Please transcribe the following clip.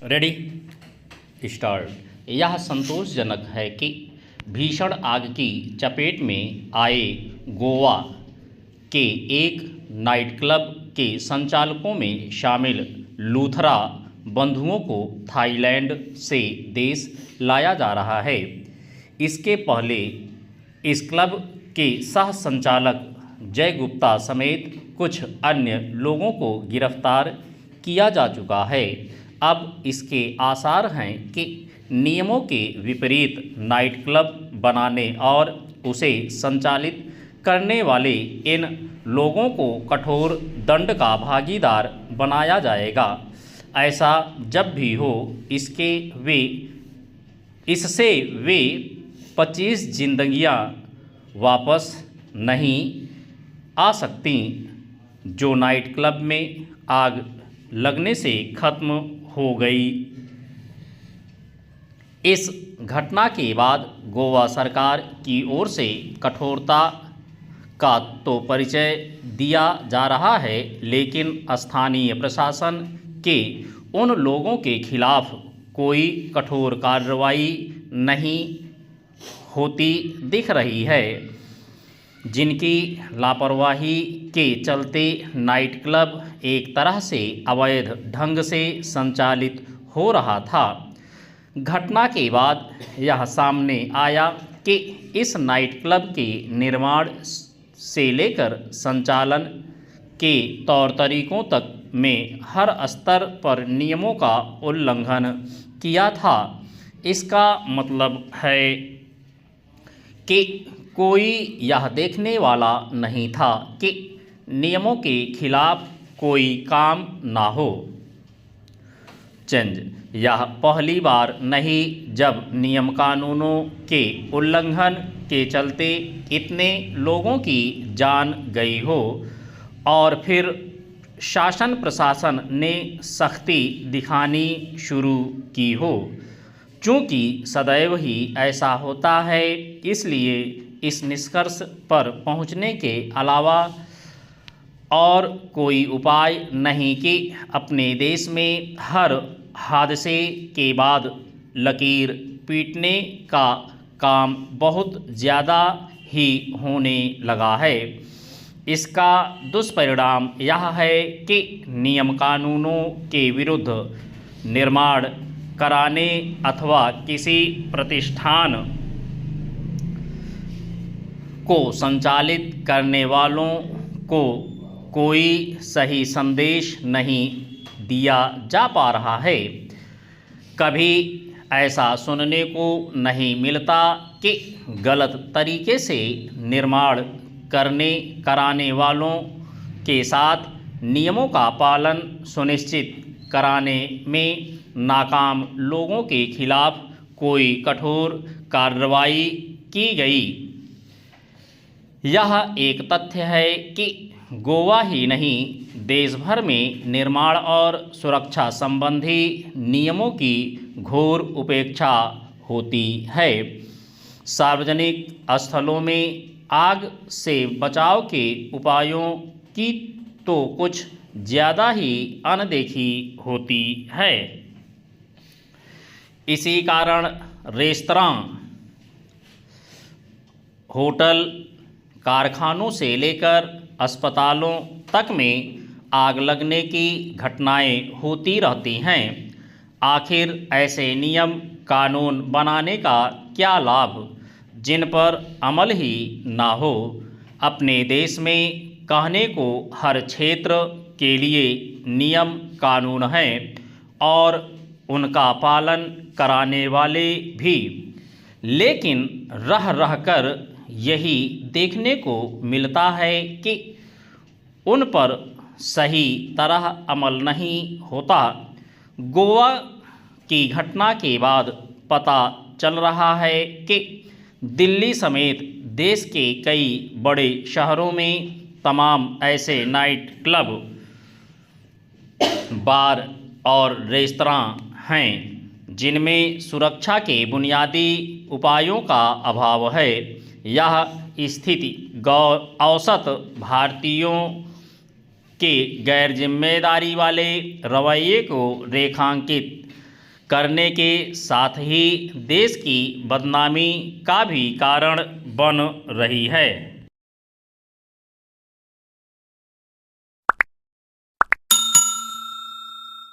Ready start. यह संतोषजनक है कि भीषण आग की चपेट में आए गोवा के एक नाइट क्लब के संचालकों में शामिल लूथरा बंधुओं को थाईलैंड से देश लाया जा रहा है। इसके पहले इस क्लब के सह संचालक जय गुप्ता समेत कुछ अन्य लोगों को गिरफ्तार किया जा चुका है। अब इसके आसार हैं कि नियमों के विपरीत नाइट क्लब बनाने और उसे संचालित करने वाले इन लोगों को कठोर दंड का भागीदार बनाया जाएगा। ऐसा जब भी हो इससे वे 25 जिंदगियां वापस नहीं आ सकती जो नाइट क्लब में आग लगने से खत्म हो गई। इस घटना के बाद गोवा सरकार की ओर से कठोरता का तो परिचय दिया जा रहा है, लेकिन स्थानीय प्रशासन के उन लोगों के खिलाफ कोई कठोर कार्रवाई नहीं होती दिख रही है जिनकी लापरवाही के चलते नाइट क्लब एक तरह से अवैध ढंग से संचालित हो रहा था। घटना के बाद यह सामने आया कि इस नाइट क्लब के निर्माण से लेकर संचालन के तौर तरीकों तक में हर स्तर पर नियमों का उल्लंघन किया था। इसका मतलब है कि कोई यह देखने वाला नहीं था कि नियमों के खिलाफ कोई काम ना हो। चेंज यह पहली बार नहीं जब नियम कानूनों के उल्लंघन के चलते इतने लोगों की जान गई हो और फिर शासन प्रशासन ने सख्ती दिखानी शुरू की हो। चूँकि सदैव ही ऐसा होता है, इसलिए इस निष्कर्ष पर पहुंचने के अलावा और कोई उपाय नहीं कि अपने देश में हर हादसे के बाद लकीर पीटने का काम बहुत ज़्यादा ही होने लगा है। इसका दुष्परिणाम यह है कि नियम कानूनों के विरुद्ध निर्माण कराने अथवा किसी प्रतिष्ठान को संचालित करने वालों को कोई सही संदेश नहीं दिया जा पा रहा है। कभी ऐसा सुनने को नहीं मिलता कि गलत तरीके से निर्माण कराने वालों के साथ नियमों का पालन सुनिश्चित कराने में नाकाम लोगों के खिलाफ कोई कठोर कार्रवाई की गई। यह एक तथ्य है कि गोवा ही नहीं, देश भर में निर्माण और सुरक्षा संबंधी नियमों की घोर उपेक्षा होती है। सार्वजनिक स्थलों में आग से बचाव के उपायों की तो कुछ ज़्यादा ही अनदेखी होती है। इसी कारण रेस्तरां, होटल, कारखानों से लेकर अस्पतालों तक में आग लगने की घटनाएं होती रहती हैं। आखिर ऐसे नियम कानून बनाने का क्या लाभ जिन पर अमल ही ना हो। अपने देश में कहने को हर क्षेत्र के लिए नियम कानून हैं और उनका पालन कराने वाले भी, लेकिन रह रह कर यही देखने को मिलता है कि उन पर सही तरह अमल नहीं होता। गोवा की घटना के बाद पता चल रहा है कि दिल्ली समेत देश के कई बड़े शहरों में तमाम ऐसे नाइट क्लब, बार और रेस्तरां हैं जिनमें सुरक्षा के बुनियादी उपायों का अभाव है। यह स्थिति औसत भारतीयों के गैर जिम्मेदारी वाले रवैये को रेखांकित करने के साथ ही देश की बदनामी का भी कारण बन रही है।